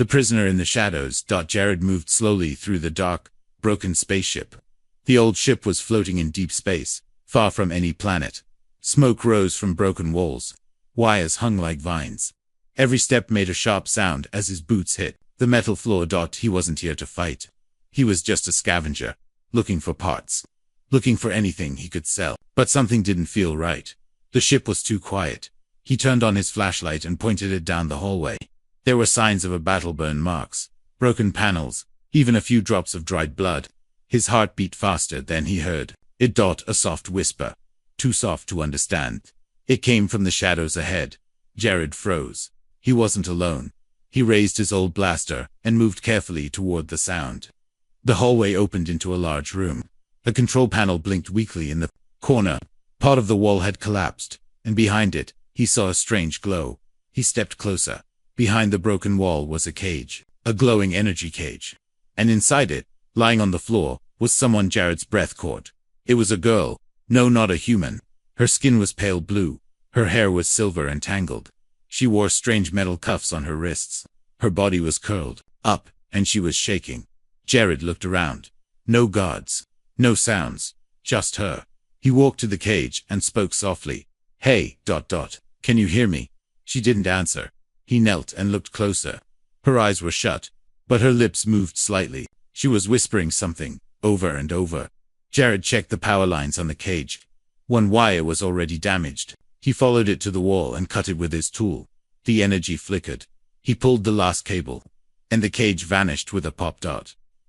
The prisoner in the shadows. Jared moved slowly through the dark, broken spaceship. The old ship was floating in deep space, far from any planet. Smoke rose from broken walls. Wires hung like vines. Every step made a sharp sound as his boots hit the metal floor. He wasn't here to fight. He was just a scavenger, looking for parts, looking for anything he could sell. But something didn't feel right. The ship was too quiet. He turned on his flashlight and pointed it down the hallway. There were signs of a battle, burn marks, broken panels, even a few drops of dried blood. His heart beat faster than he heard it. A soft whisper, too soft to understand. It came from the shadows ahead. Jared froze. He wasn't alone. He raised his old blaster and moved carefully toward the sound. The hallway opened into a large room. A control panel blinked weakly in the corner. Part of the wall had collapsed, and behind it, he saw a strange glow. He stepped closer. Behind the broken wall was a cage, a glowing energy cage. And inside it, lying on the floor, was someone Jared's breath caught. It was a girl. No, not a human. Her skin was pale blue. Her hair was silver and tangled. She wore strange metal cuffs on her wrists. Her body was curled up, and she was shaking. Jared looked around. No guards. No sounds. Just her. He walked to the cage and spoke softly. Hey, can you hear me? She didn't answer. He knelt and looked closer. Her eyes were shut, but her lips moved slightly. She was whispering something, over and over. Jared checked the power lines on the cage. One wire was already damaged. He followed it to the wall and cut it with his tool. The energy flickered. He pulled the last cable, and the cage vanished with a pop.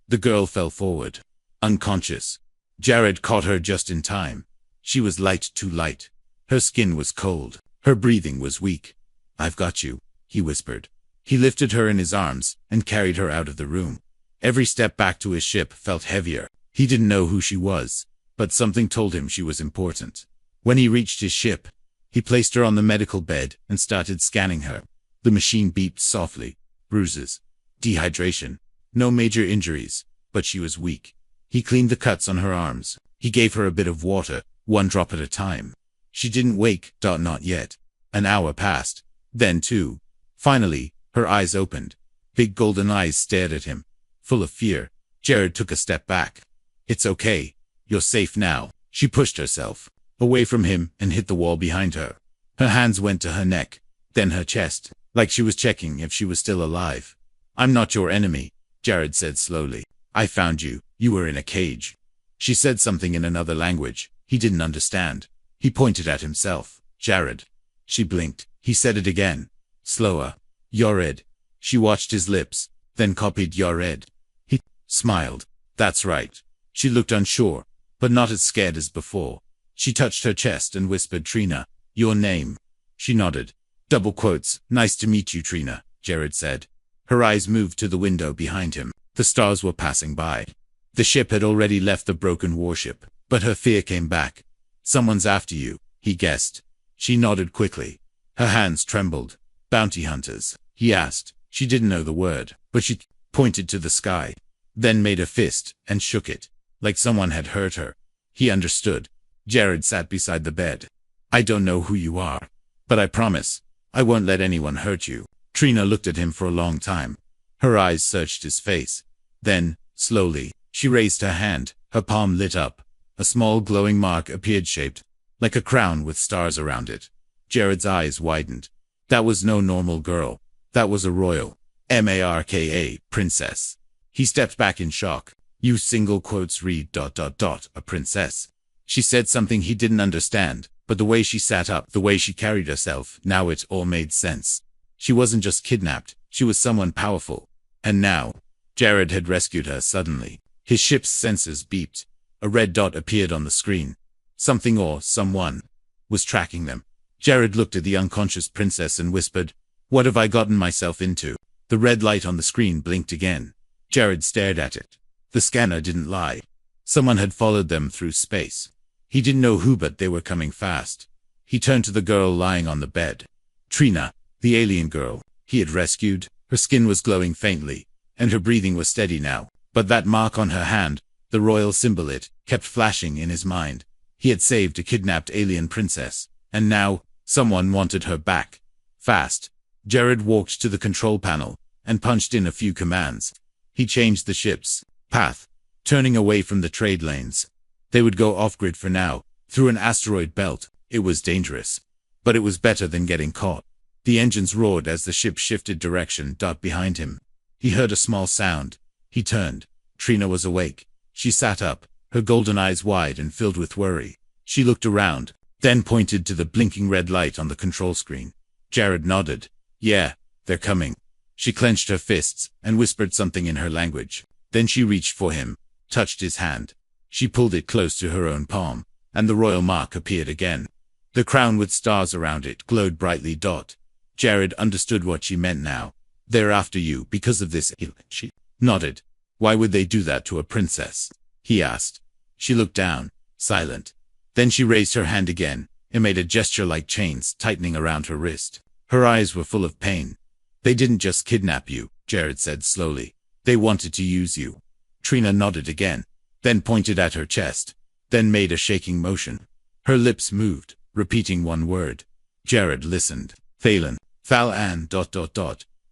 The girl fell forward, unconscious. Jared caught her just in time. She was light, too light. Her skin was cold. Her breathing was weak. I've got you, he whispered. He lifted her in his arms and carried her out of the room. Every step back to his ship felt heavier. He didn't know who she was, but something told him she was important. When he reached his ship, he placed her on the medical bed and started scanning her. The machine beeped softly. Bruises. Dehydration. No major injuries, but she was weak. He cleaned the cuts on her arms. He gave her a bit of water, one drop at a time. She didn't wake. Not yet. An hour passed. Then two. Finally, her eyes opened. Big golden eyes stared at him, full of fear. Jared took a step back. It's okay. You're safe now. She pushed herself away from him and hit the wall behind her. Her hands went to her neck, then her chest, like she was checking if she was still alive. I'm not your enemy, Jared said slowly. I found you. You were in a cage. She said something in another language. He didn't understand. He pointed at himself. Jared. She blinked. He said it again. Slower. Yared. She watched his lips, then copied Yared. He smiled. That's right. She looked unsure, but not as scared as before. She touched her chest and whispered, Trina. Your name. She nodded. Double quotes. Nice to meet you, Trina, Jared said. Her eyes moved to the window behind him. The stars were passing by. The ship had already left the broken warship, but her fear came back. Someone's after you, he guessed. She nodded quickly. Her hands trembled. Bounty hunters, he asked. She didn't know the word, but she pointed to the sky, then made a fist and shook it, like someone had hurt her. He understood. Jared sat beside the bed. I don't know who you are, but I promise, I won't let anyone hurt you. Trina looked at him for a long time. Her eyes searched his face. Then, slowly, she raised her hand. Her palm lit up. A small glowing mark appeared, shaped like a crown with stars around it. Jared's eyes widened. That was no normal girl. That was a royal, Marka, princess. He stepped back in shock. You single quotes read ... a princess. She said something he didn't understand, but the way she sat up, the way she carried herself, now it all made sense. She wasn't just kidnapped, she was someone powerful. And now, Jared had rescued her suddenly. His ship's sensors beeped. A red dot appeared on the screen. Something or someone was tracking them. Jared looked at the unconscious princess and whispered, What have I gotten myself into? The red light on the screen blinked again. Jared stared at it. The scanner didn't lie. Someone had followed them through space. He didn't know who, but they were coming fast. He turned to the girl lying on the bed. Trina, the alien girl he had rescued. Her skin was glowing faintly, and her breathing was steady now. But that mark on her hand, the royal symbol, it kept flashing in his mind. He had saved a kidnapped alien princess, and now, someone wanted her back. Fast. Jared walked to the control panel. and punched in a few commands. He changed the ship's path, turning away from the trade lanes. They would go off-grid for now, through an asteroid belt. It was dangerous, but it was better than getting caught. The engines roared as the ship shifted direction. Behind him, he heard a small sound. He turned. Trina was awake. She sat up, her golden eyes wide and filled with worry. She looked around, then pointed to the blinking red light on the control screen. Jared nodded. Yeah, they're coming. She clenched her fists and whispered something in her language. Then she reached for him, touched his hand. She pulled it close to her own palm, and the royal mark appeared again. The crown with stars around it glowed brightly. Jared understood what she meant now. They're after you because of this. She nodded. Why would they do that to a princess? He asked. She looked down, silent. Then she raised her hand again and made a gesture like chains tightening around her wrist. Her eyes were full of pain. They didn't just kidnap you, Jared said slowly. They wanted to use you. Trina nodded again, then pointed at her chest, then made a shaking motion. Her lips moved, repeating one word. Jared listened. Thalen. Thal-An.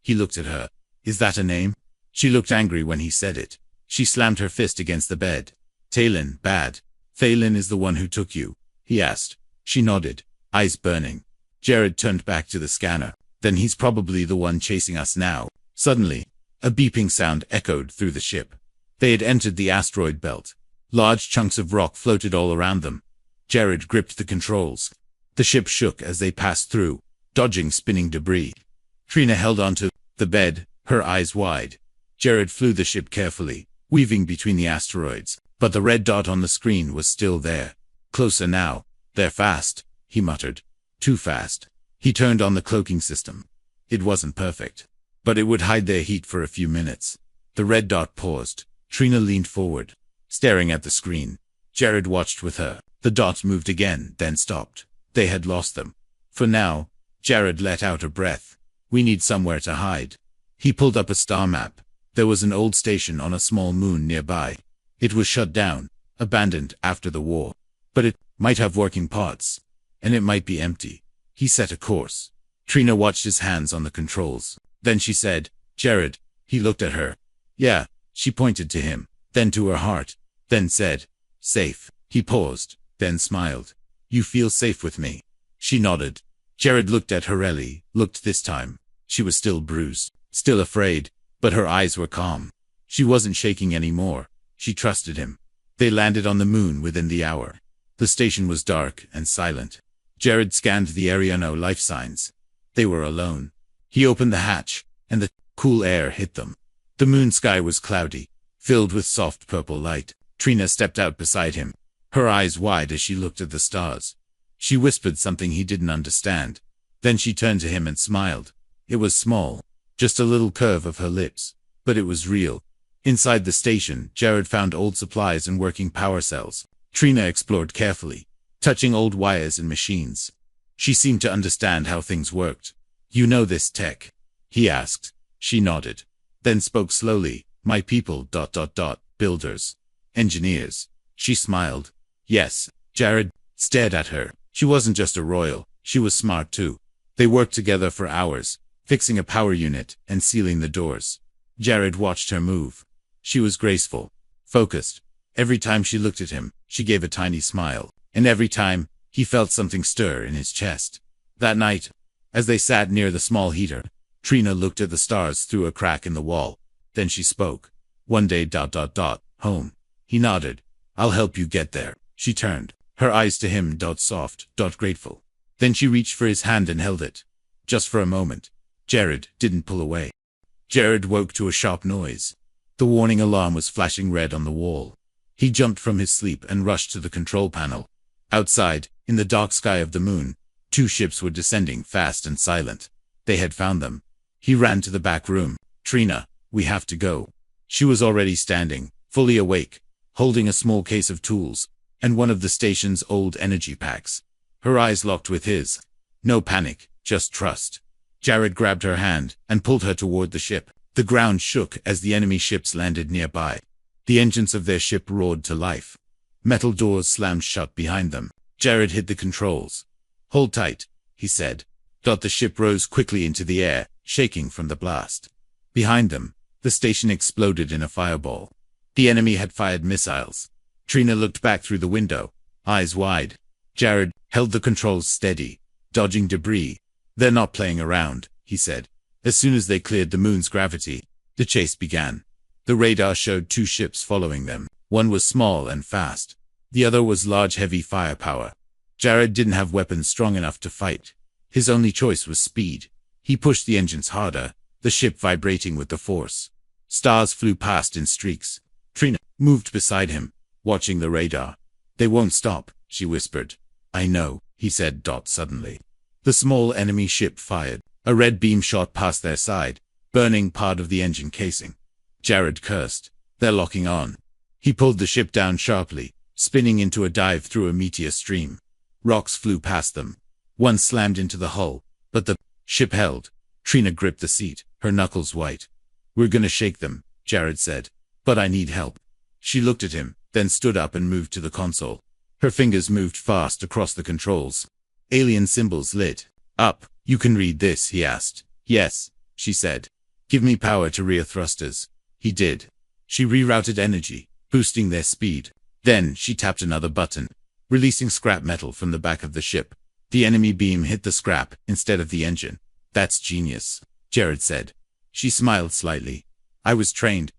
He looked at her. Is that a name? She looked angry when he said it. She slammed her fist against the bed. Thalen, bad. Thalen is the one who took you, he asked. She nodded, eyes burning. Jared turned back to the scanner. Then he's probably the one chasing us now. Suddenly, a beeping sound echoed through the ship. They had entered the asteroid belt. Large chunks of rock floated all around them. Jared gripped the controls. The ship shook as they passed through, dodging spinning debris. Trina held onto the bed, her eyes wide. Jared flew the ship carefully, weaving between the asteroids, but the red dot on the screen was still there. Closer now. They're fast, he muttered. Too fast. He turned on the cloaking system. It wasn't perfect, but it would hide their heat for a few minutes. The red dot paused. Trina leaned forward, staring at the screen. Jared watched with her. The dot moved again, then stopped. They had lost them. For now, Jared let out a breath. We need somewhere to hide. He pulled up a star map. There was an old station on a small moon nearby. It was shut down, abandoned after the war. But it might have working parts, and it might be empty. He set a course. Trina watched his hands on the controls. Then she said, Jared. He looked at her. Yeah. She pointed to him, then to her heart, then said, safe. He paused, then smiled. You feel safe with me? She nodded. Jared looked at her. Ellie looked this time. She was still bruised, still afraid, but her eyes were calm. She wasn't shaking anymore. She trusted him. They landed on the moon within the hour. The station was dark and silent. Jared scanned the area. No life signs. They were alone. He opened the hatch, and the cool air hit them. The moon sky was cloudy, filled with soft purple light. Trina stepped out beside him, her eyes wide as she looked at the stars. She whispered something he didn't understand. Then she turned to him and smiled. It was small, just a little curve of her lips, but it was real. Inside the station, Jared found old supplies and working power cells. Trina explored carefully, touching old wires and machines. She seemed to understand how things worked. You know this tech? He asked. She nodded, then spoke slowly. My people, builders, engineers. She smiled. Yes. Jared stared at her. She wasn't just a royal, she was smart too. They worked together for hours, fixing a power unit and sealing the doors. Jared watched her move. She was graceful, focused. Every time she looked at him, she gave a tiny smile, and every time, he felt something stir in his chest. That night, as they sat near the small heater, Trina looked at the stars through a crack in the wall. Then she spoke. One day, home. He nodded. I'll help you get there. She turned, her eyes to him, soft, grateful. Then she reached for his hand and held it. Just for a moment. Jared didn't pull away. Jared woke to a sharp noise. The warning alarm was flashing red on the wall. He jumped from his sleep and rushed to the control panel. Outside, in the dark sky of the moon, 2 ships were descending fast and silent. They had found them. He ran to the back room. Trina, we have to go. She was already standing, fully awake, holding a small case of tools, and one of the station's old energy packs. Her eyes locked with his. No panic, just trust. Jared grabbed her hand and pulled her toward the ship. The ground shook as the enemy ships landed nearby. The engines of their ship roared to life. Metal doors slammed shut behind them. Jared hit the controls. Hold tight, he said. The ship rose quickly into the air, shaking from the blast. Behind them, the station exploded in a fireball. The enemy had fired missiles. Trina looked back through the window, eyes wide. Jared held the controls steady, dodging debris. "They're not playing around," he said. As soon as they cleared the moon's gravity, the chase began. The radar showed 2 ships following them. One was small and fast. The other was large, heavy firepower. Jared didn't have weapons strong enough to fight. His only choice was speed. He pushed the engines harder, the ship vibrating with the force. Stars flew past in streaks. Trina moved beside him, watching the radar. "They won't stop," she whispered. "I know," he said suddenly. The small enemy ship fired. A red beam shot past their side, burning part of the engine casing. Jared cursed. "They're locking on." He pulled the ship down sharply, spinning into a dive through a meteor stream. Rocks flew past them. One slammed into the hull, but the ship held. Trina gripped the seat, her knuckles white. "We're gonna shake them," Jared said. "But I need help." She looked at him, then stood up and moved to the console. Her fingers moved fast across the controls. Alien symbols lit up. "You can read this?" he asked. "Yes," she said. "Give me power to rear thrusters." He did. She rerouted energy, boosting their speed. Then she tapped another button, releasing scrap metal from the back of the ship. The enemy beam hit the scrap instead of the engine. "That's genius," Jared said. She smiled slightly. "I was trained,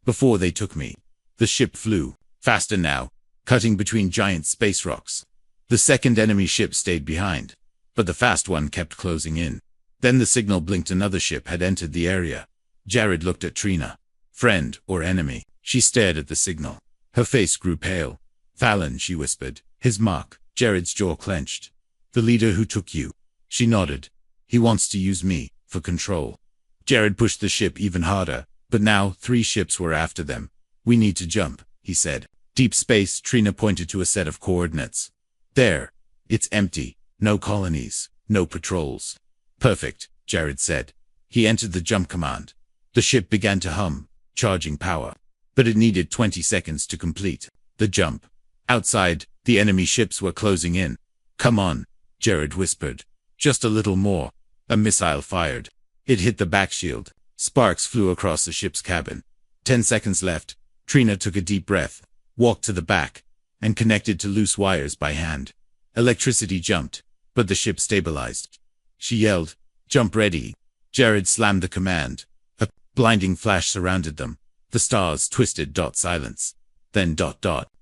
before they took me." The ship flew, faster now, cutting between giant space rocks. The second enemy ship stayed behind, but the fast one kept closing in. Then the signal blinked. Another ship had entered the area. Jared looked at Trina. "Friend or enemy?" She stared at the signal. Her face grew pale. "Fallon," she whispered. "His mark." Jared's jaw clenched. "The leader who took you." She nodded. "He wants to use me, for control." Jared pushed the ship even harder, but now 3 ships were after them. "We need to jump," he said. "Deep space," Trina pointed to a set of coordinates. "There. It's empty. No colonies. No patrols." "Perfect," Jared said. He entered the jump command. The ship began to hum, charging power. But it needed 20 seconds to complete the jump. Outside, the enemy ships were closing in. "Come on," Jared whispered. "Just a little more." A missile fired. It hit the backshield. Sparks flew across the ship's cabin. 10 seconds left. Trina took a deep breath, walked to the back, and connected to loose wires by hand. Electricity jumped, but the ship stabilized. She yelled, "Jump ready." Jared slammed the command. A blinding flash surrounded them. The stars twisted. Silence. Then ...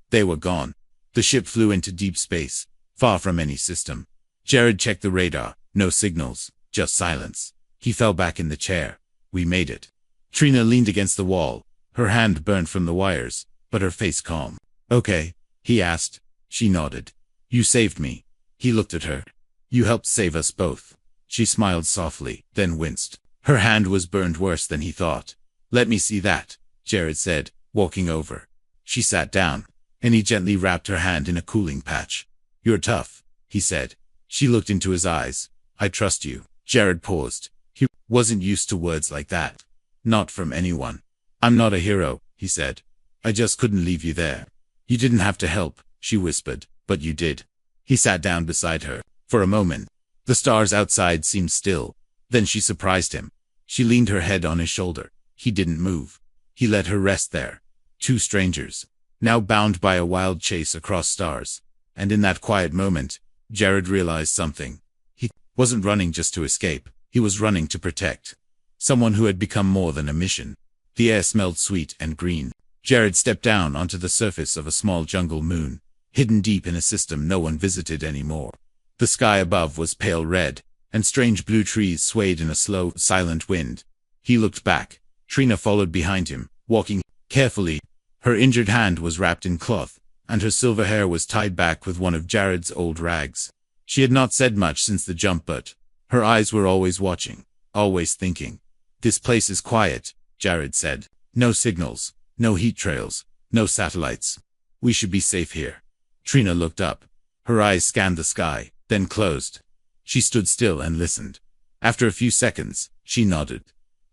They were gone. The ship flew into deep space, far from any system. Jared checked the radar. No signals, just silence. He fell back in the chair. "We made it." Trina leaned against the wall. Her hand burned from the wires, but her face calm. "Okay?" he asked. She nodded. "You saved me." He looked at her. "You helped save us both." She smiled softly, then winced. Her hand was burned worse than he thought. "Let me see that," Jared said, walking over. She sat down, and he gently wrapped her hand in a cooling patch. "You're tough," he said. She looked into his eyes. "I trust you." Jared paused. He wasn't used to words like that. Not from anyone. "I'm not a hero," he said. "I just couldn't leave you there." "You didn't have to help," she whispered, "but you did." He sat down beside her. For a moment, the stars outside seemed still. Then she surprised him. She leaned her head on his shoulder. He didn't move. He let her rest there. 2 strangers, now bound by a wild chase across stars. And in that quiet moment, Jared realized something. He wasn't running just to escape. He was running to protect someone who had become more than a mission. The air smelled sweet and green. Jared stepped down onto the surface of a small jungle moon, hidden deep in a system no one visited anymore. The sky above was pale red, and strange blue trees swayed in a slow, silent wind. He looked back. Trina followed behind him, walking carefully. Her injured hand was wrapped in cloth, and her silver hair was tied back with one of Jared's old rags. She had not said much since the jump, but her eyes were always watching, always thinking. "This place is quiet," Jared said. "No signals, no heat trails, no satellites. We should be safe here." Trina looked up. Her eyes scanned the sky, then closed. She stood still and listened. After a few seconds, she nodded.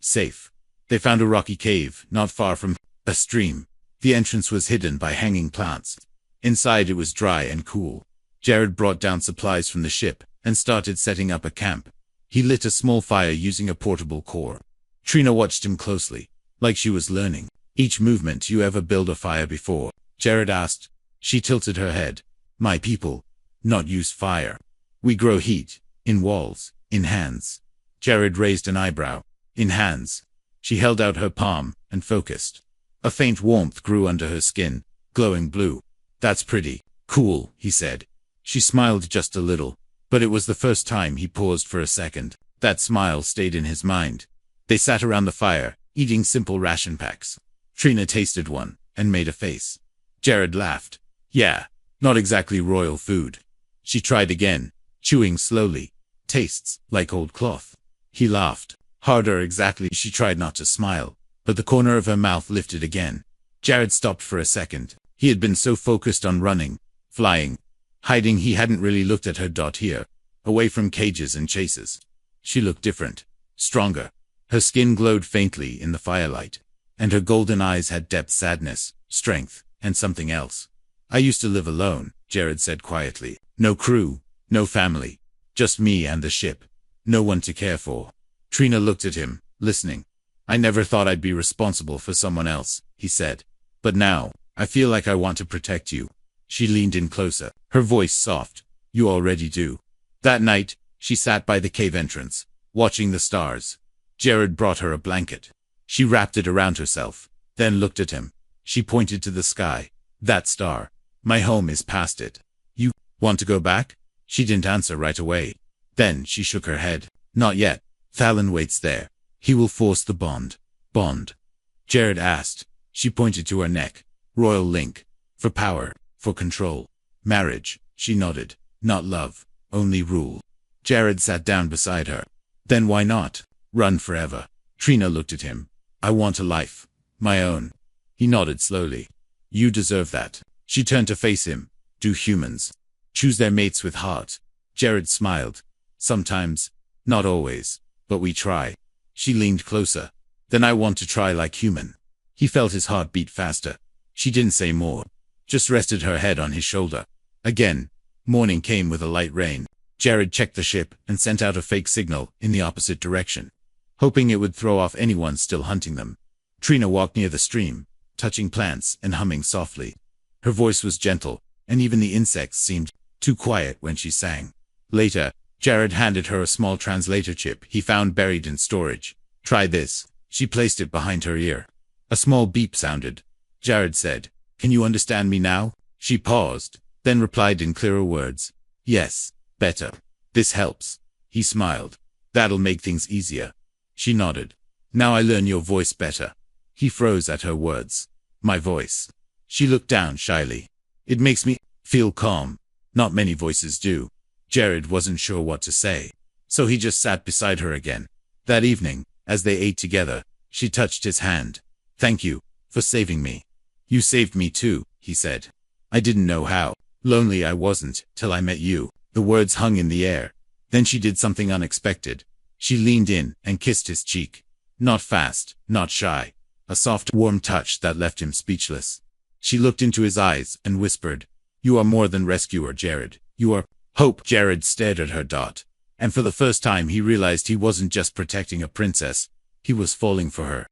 "Safe." They found a rocky cave, not far from a stream. The entrance was hidden by hanging plants. Inside it was dry and cool. Jared brought down supplies from the ship and started setting up a camp. He lit a small fire using a portable core. Trina watched him closely, like she was learning. Each movement. You ever build a fire before? Jared asked. She tilted her head. My people, not use fire. We grow heat, in walls, in hands. Jared raised an eyebrow. In hands. She held out her palm, and focused. A faint warmth grew under her skin, glowing blue. That's pretty cool, he said. She smiled just a little, but it was the first time he paused for a second. That smile stayed in his mind. They sat around the fire, eating simple ration packs. Trina tasted one, and made a face. Jared laughed. Yeah, not exactly royal food. She tried again, chewing slowly. Tastes like old cloth. He laughed. Harder. Exactly. She tried not to smile, but the corner of her mouth lifted again. Jared stopped for a second. He had been so focused on running, flying, hiding he hadn't really looked at her. Here, away from cages and chases. She looked different, stronger. Her skin glowed faintly in the firelight, and her golden eyes had depth, sadness, strength, and something else. I used to live alone, Jared said quietly. No crew, no family, just me and the ship. No one to care for. Trina looked at him, listening. I never thought I'd be responsible for someone else, he said. But now, I feel like I want to protect you. She leaned in closer, her voice soft. You already do. That night, she sat by the cave entrance, watching the stars. Jared brought her a blanket. She wrapped it around herself, then looked at him. She pointed to the sky. That star. My home is past it. You want to go back? She didn't answer right away. Then she shook her head. Not yet. Fallon waits there. He will force the bond. Bond? Jared asked. She pointed to her neck. Royal link. For power. For control. Marriage. She nodded. Not love. Only rule. Jared sat down beside her. Then why not? Run forever. Trina looked at him. I want a life. My own. He nodded slowly. You deserve that. She turned to face him. Do humans choose their mates with heart? Jared smiled. Sometimes. Not always. But we try. She leaned closer. Then I want to try like human. He felt his heart beat faster. She didn't say more. Just rested her head on his shoulder. Again, morning came with a light rain. Jared checked the ship and sent out a fake signal in the opposite direction, hoping it would throw off anyone still hunting them. Trina walked near the stream, touching plants and humming softly. Her voice was gentle, and even the insects seemed too quiet when she sang. Later, Jared handed her a small translator chip he found buried in storage. Try this. She placed it behind her ear. A small beep sounded. Jared said, Can you understand me now? She paused, then replied in clearer words. Yes, better. This helps. He smiled. That'll make things easier. She nodded. Now I learn your voice better. He froze at her words. My voice. She looked down shyly. It makes me feel calm. Not many voices do. Jared wasn't sure what to say, so he just sat beside her again. That evening, as they ate together, she touched his hand. Thank you for saving me. You saved me too, he said. I didn't know how lonely I wasn't till I met you. The words hung in the air. Then she did something unexpected. She leaned in and kissed his cheek. Not fast, not shy. A soft, warm touch that left him speechless. She looked into his eyes and whispered, You are more than rescuer, Jared. You are hope. Jared stared at her. And for the first time he realized he wasn't just protecting a princess. He was falling for her.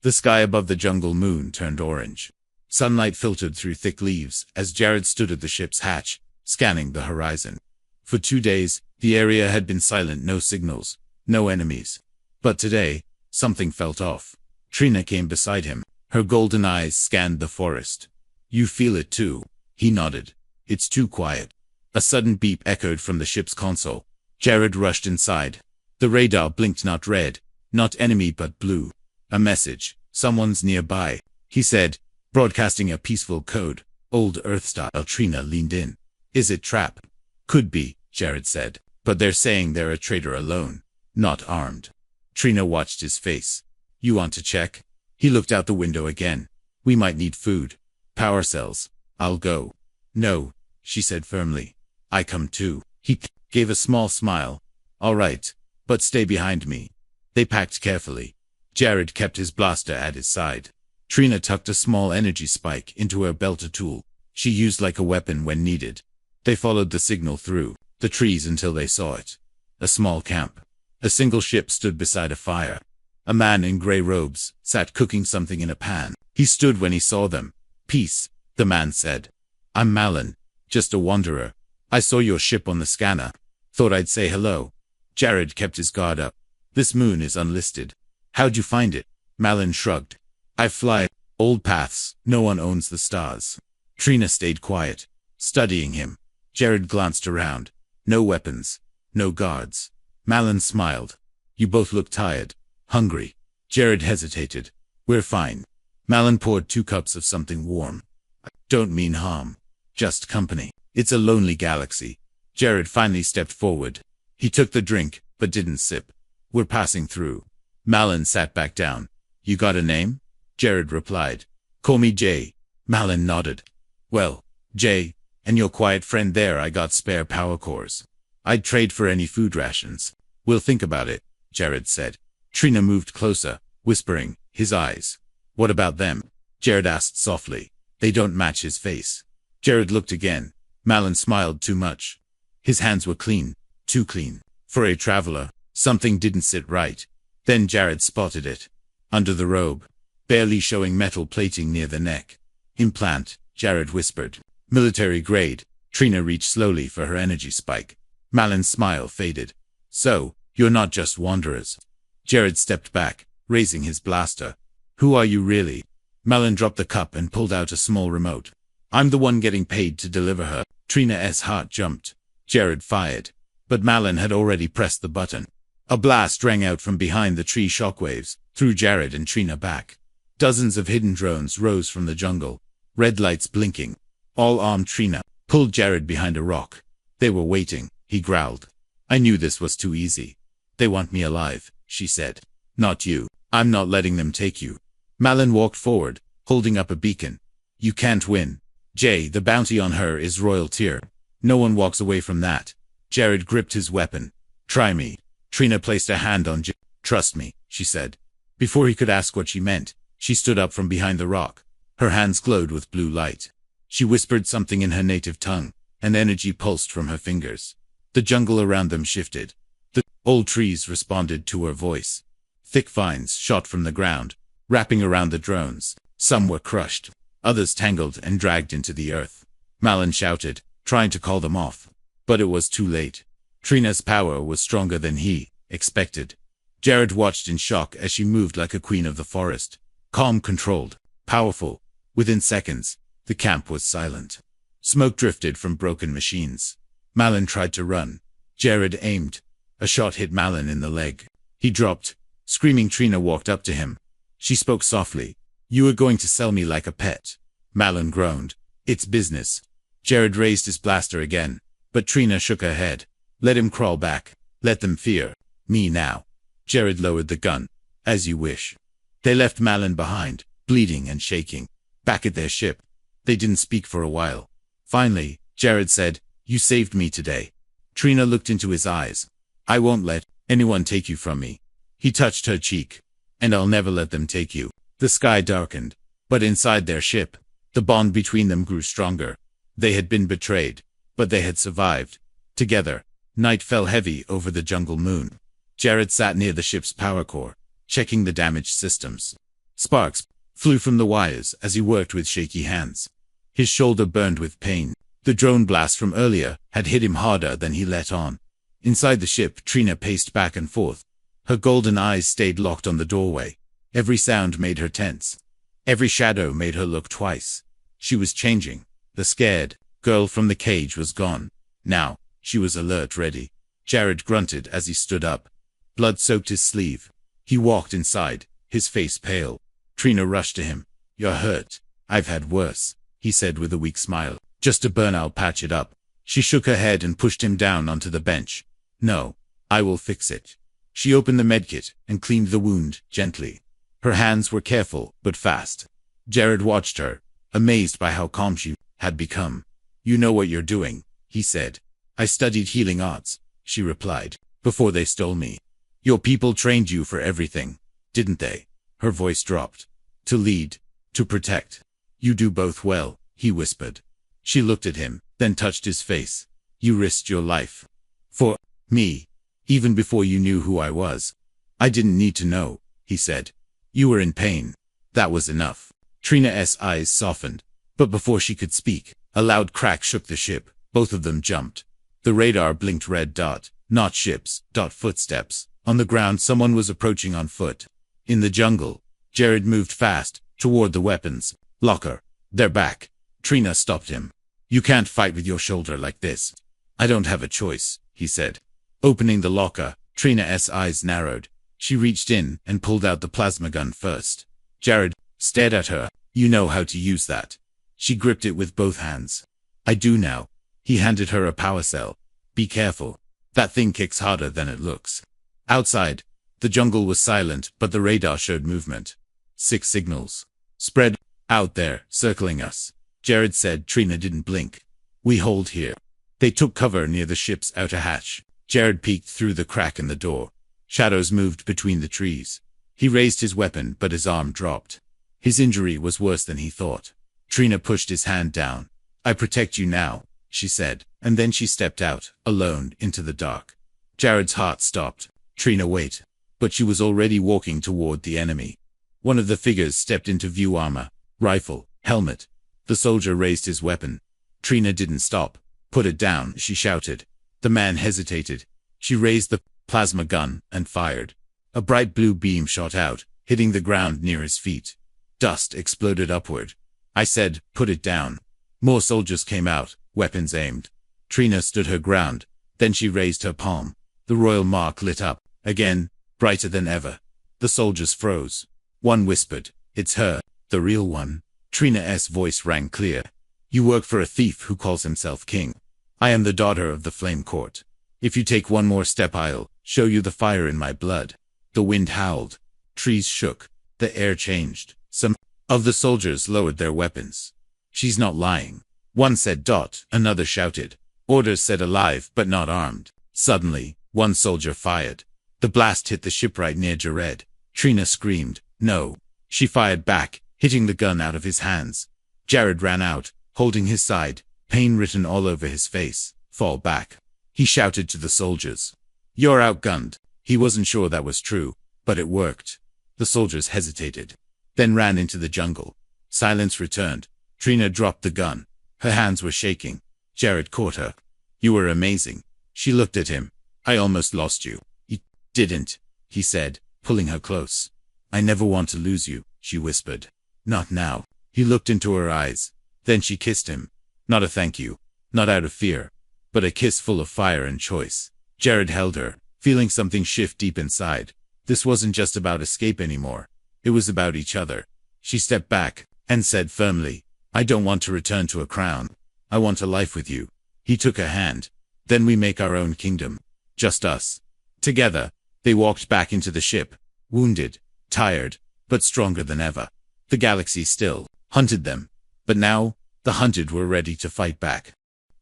The sky above the jungle moon turned orange. Sunlight filtered through thick leaves as Jared stood at the ship's hatch, scanning the horizon. For 2 days, the area had been silent. No signals, no enemies. But today, something felt off. Trina came beside him. Her golden eyes scanned the forest. You feel it too? He nodded. It's too quiet. A sudden beep echoed from the ship's console. Jared rushed inside. The radar blinked, not red, not enemy but blue. A message. Someone's nearby, he said, broadcasting a peaceful code. Old Earth style. Trina leaned in. Is it trap? Could be, Jared said. But they're saying they're a traitor alone, not armed. Trina watched his face. You want to check? He looked out the window again. We might need food. Power cells. I'll go. No, she said firmly. I come too. He gave a small smile. All right, but stay behind me. They packed carefully. Jared kept his blaster at his side. Trina tucked a small energy spike into her belt, a tool she used like a weapon when needed. They followed the signal through the trees until they saw it. A small camp. A single ship stood beside a fire. A man in grey robes sat cooking something in a pan. He stood when he saw them. "Peace," the man said. "I'm Malin, just a wanderer. I saw your ship on the scanner. Thought I'd say hello." Jared kept his guard up. "This moon is unlisted. How'd you find it?" Malin shrugged. "I fly old paths. No one owns the stars." Trina stayed quiet, studying him. Jared glanced around. No weapons. No guards. Malin smiled. "You both look tired. Hungry." Jared hesitated. "We're fine." Malin poured 2 cups of something warm. "I don't mean harm. Just company. It's a lonely galaxy." Jared finally stepped forward. He took the drink, but didn't sip. "We're passing through." Malin sat back down. "You got a name?" Jared replied. "Call me Jay." Malin nodded. "Well, Jay, and your quiet friend there, I got spare power cores. I'd trade for any food rations." "We'll think about it," Jared said. Trina moved closer, whispering, his eyes. "What about them?" Jared asked softly. "They don't match his face." Jared looked again. Malin smiled too much. His hands were clean, too clean. For a traveler, something didn't sit right. Then Jared spotted it. Under the robe, barely showing metal plating near the neck. "Implant," Jared whispered. "Military grade." Trina reached slowly for her energy spike. Malin's smile faded. "So, you're not just wanderers." Jared stepped back, raising his blaster. "Who are you really?" Malin dropped the cup and pulled out a small remote. "I'm the one getting paid to deliver her." Trina's heart jumped. Jared fired. But Malin had already pressed the button. A blast rang out from behind the tree. Shockwaves threw Jared and Trina back. Dozens of hidden drones rose from the jungle, red lights blinking. All armed. Trina pulled Jared behind a rock. "They were waiting," he growled. "I knew this was too easy." "They want me alive," she said. "Not you. I'm not letting them take you." Malin walked forward, holding up a beacon. "You can't win. Jay, the bounty on her is royal tier. No one walks away from that." Jared gripped his weapon. "Try me." Trina placed a hand on Jay. "Trust me," she said. Before he could ask what she meant, she stood up from behind the rock. Her hands glowed with blue light. She whispered something in her native tongue, and energy pulsed from her fingers. The jungle around them shifted. The old trees responded to her voice. Thick vines shot from the ground, wrapping around the drones. Some were crushed, others tangled and dragged into the earth. Malin shouted, trying to call them off. But it was too late. Trina's power was stronger than he expected. Jared watched in shock as she moved like a queen of the forest. Calm, controlled, powerful. Within seconds, the camp was silent. Smoke drifted from broken machines. Malin tried to run. Jared aimed. A shot hit Malin in the leg. He dropped. Screaming, Trina walked up to him. She spoke softly. "You were going to sell me like a pet." Malin groaned. "It's business." Jared raised his blaster again, but Trina shook her head. "Let him crawl back. Let them fear me now." Jared lowered the gun. "As you wish." They left Malin behind, bleeding and shaking. Back at their ship, they didn't speak for a while. Finally, Jared said, "You saved me today." Trina looked into his eyes. "I won't let anyone take you from me." He touched her cheek. "And I'll never let them take you." The sky darkened, but inside their ship, the bond between them grew stronger. They had been betrayed, but they had survived. Together, night fell heavy over the jungle moon. Jared sat near the ship's power core, checking the damaged systems. Sparks flew from the wires as he worked with shaky hands. His shoulder burned with pain. The drone blast from earlier had hit him harder than he let on. Inside the ship, Trina paced back and forth. Her golden eyes stayed locked on the doorway. Every sound made her tense. Every shadow made her look twice. She was changing. The scared girl from the cage was gone. Now, she was alert, ready. Jared grunted as he stood up. Blood soaked his sleeve. He walked inside, his face pale. Trina rushed to him. "You're hurt." "I've had worse," he said with a weak smile. "Just a burn, I'll patch it up." She shook her head and pushed him down onto the bench. "No, I will fix it." She opened the medkit and cleaned the wound gently. Her hands were careful but fast. Jared watched her, amazed by how calm she had become. "You know what you're doing," he said. "I studied healing arts," she replied, "before they stole me." "Your people trained you for everything, didn't they?" Her voice dropped. "To lead, to protect. You do both well," he whispered. She looked at him, then touched his face. "You risked your life. For me. Even before you knew who I was." "I didn't need to know," he said. You were in pain. That was enough. Trina's eyes softened, but before she could speak, a loud crack shook the ship. Both of them jumped. The radar blinked red dot, not ships, dot footsteps. On the ground someone was approaching on foot. In the jungle, Jared moved fast, toward the weapons. Locker. They're back. Trina stopped him. You can't fight with your shoulder like this. I don't have a choice, he said. Opening the locker, Trina's eyes narrowed. She reached in and pulled out the plasma gun first. Jared stared at her. You know how to use that. She gripped it with both hands. I do now. He handed her a power cell. Be careful. That thing kicks harder than it looks. Outside, the jungle was silent, but the radar showed movement. 6 signals. Spread out there, circling us. Jared said. Trina didn't blink. We hold here. They took cover near the ship's outer hatch. Jared peeked through the crack in the door. Shadows moved between the trees. He raised his weapon, but his arm dropped. His injury was worse than he thought. Trina pushed his hand down. I protect you now, she said, and then she stepped out, alone, into the dark. Jared's heart stopped. Trina, wait. But she was already walking toward the enemy. One of the figures stepped into view, armor, rifle, helmet. The soldier raised his weapon. Trina didn't stop. Put it down, she shouted. The man hesitated. She raised the plasma gun and fired. A bright blue beam shot out, hitting the ground near his feet. Dust exploded upward. I said, put it down. More soldiers came out, weapons aimed. Trina stood her ground. Then she raised her palm. The royal mark lit up, again, brighter than ever. The soldiers froze. One whispered, it's her, the real one. Trina's voice rang clear. You work for a thief who calls himself king. I am the daughter of the Flame Court. If you take one more step, I'll show you the fire in my blood. The wind howled. Trees shook. The air changed. Some of the soldiers lowered their weapons. She's not lying. One said. Another shouted. Orders said alive but not armed. Suddenly, one soldier fired. The blast hit the shipwright near Jared. Trina screamed. No. She fired back, hitting the gun out of his hands. Jared ran out, holding his side, pain written all over his face. Fall back. He shouted to the soldiers. You're outgunned. He wasn't sure that was true, but it worked. The soldiers hesitated, then ran into the jungle. Silence returned. Trina dropped the gun. Her hands were shaking. Jared caught her. You were amazing. She looked at him. I almost lost you. You didn't, he said, pulling her close. I never want to lose you, she whispered. Not now. He looked into her eyes. Then she kissed him. Not a thank you, not out of fear, but a kiss full of fire and choice. Jared held her, feeling something shift deep inside. This wasn't just about escape anymore. It was about each other. She stepped back and said firmly, I don't want to return to a crown. I want a life with you. He took her hand. Then we make our own kingdom. Just us. Together, they walked back into the ship, wounded, tired, but stronger than ever. The galaxy still hunted them, but now, the hunted were ready to fight back.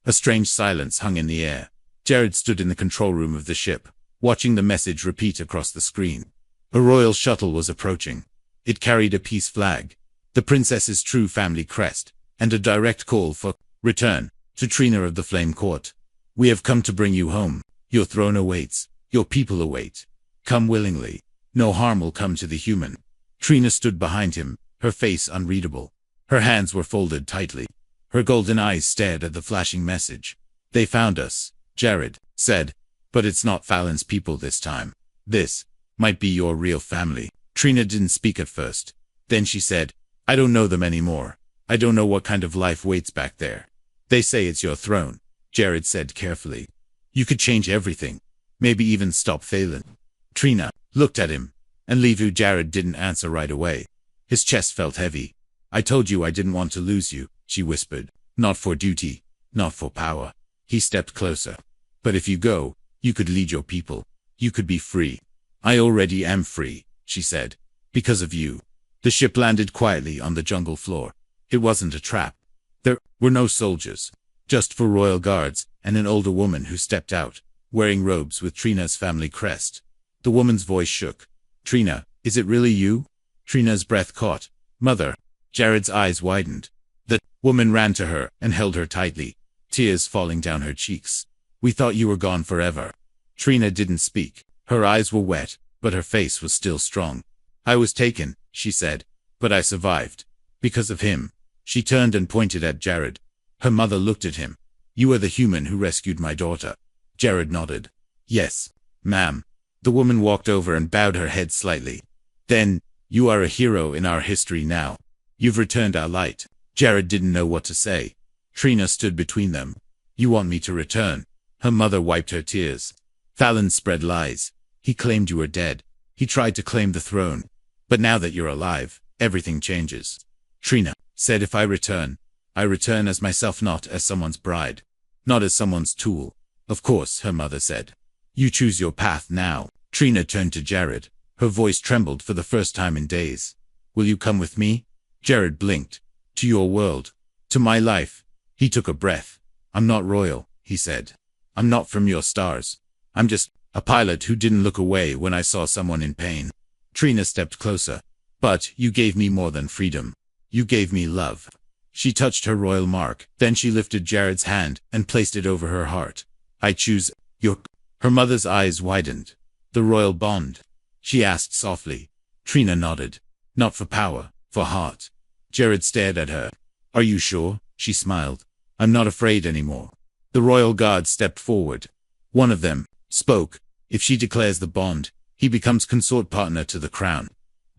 A strange silence hung in the air. Jared stood in the control room of the ship, watching the message repeat across the screen. A royal shuttle was approaching. It carried a peace flag, the princess's true family crest, and a direct call for return to Trina of the Flame Court. We have come to bring you home. Your throne awaits. Your people await. Come willingly. No harm will come to the human. Trina stood behind him, her face unreadable. Her hands were folded tightly. Her golden eyes stared at the flashing message. They found us, Jared said, but it's not Fallon's people this time. This might be your real family. Trina didn't speak at first. Then she said, I don't know them anymore. I don't know what kind of life waits back there. They say it's your throne, Jared said carefully. You could change everything. Maybe even stop Phelan. Trina looked at him, and Levu. Jared didn't answer right away. His chest felt heavy. I told you I didn't want to lose you, she whispered. Not for duty, not for power. He stepped closer. But if you go, you could lead your people. You could be free. I already am free, she said. Because of you. The ship landed quietly on the jungle floor. It wasn't a trap. There were no soldiers. Just 4 royal guards and an older woman who stepped out, wearing robes with Trina's family crest. The woman's voice shook. Trina, is it really you? Trina's breath caught. Mother. Jared's eyes widened. The woman ran to her and held her tightly, tears falling down her cheeks. We thought you were gone forever. Trina didn't speak. Her eyes were wet, but her face was still strong. I was taken, she said, but I survived. Because of him. She turned and pointed at Jared. Her mother looked at him. You are the human who rescued my daughter. Jared nodded. Yes, ma'am. The woman walked over and bowed her head slightly. Then, you are a hero in our history now. You've returned our light. Jared didn't know what to say. Trina stood between them. You want me to return? Her mother wiped her tears. Fallon spread lies. He claimed you were dead. He tried to claim the throne. But now that you're alive, everything changes. Trina said if I return as myself, not as someone's bride. Not as someone's tool. Of course, her mother said. You choose your path now. Trina turned to Jared. Her voice trembled for the first time in days. Will you come with me? Jared blinked. To your world. To my life. He took a breath. I'm not royal, he said. I'm not from your stars. I'm just a pilot who didn't look away when I saw someone in pain. Trina stepped closer. But you gave me more than freedom. You gave me love. She touched her royal mark. Then she lifted Jared's hand and placed it over her heart. I choose your... Her mother's eyes widened. The royal bond. She asked softly. Trina nodded. Not for power, for heart. Jared stared at her. Are you sure? She smiled. I'm not afraid anymore. The royal guard stepped forward. One of them spoke. If she declares the bond, he becomes consort partner to the crown.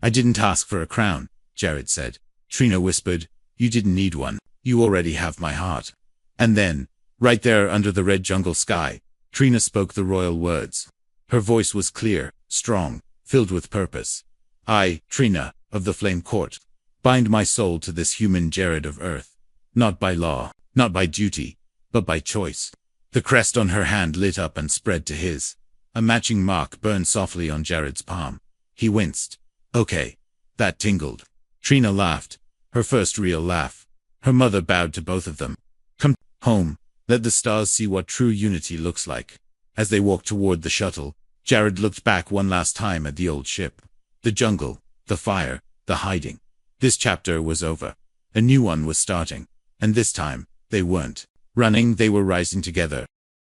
I didn't ask for a crown, Jared said. Trina whispered. You didn't need one. You already have my heart. And then, right there under the red jungle sky, Trina spoke the royal words. Her voice was clear, strong, filled with purpose. I, Trina, of the Flame Court, bind my soul to this human Jared of Earth. Not by law, not by duty, but by choice. The crest on her hand lit up and spread to his. A matching mark burned softly on Jared's palm. He winced. Okay. That tingled. Trina laughed. Her first real laugh. Her mother bowed to both of them. Come home. Let the stars see what true unity looks like. As they walked toward the shuttle, Jared looked back one last time at the old ship. The jungle, the fire, the hiding. This chapter was over. A new one was starting. And this time, they weren't running, they were rising together.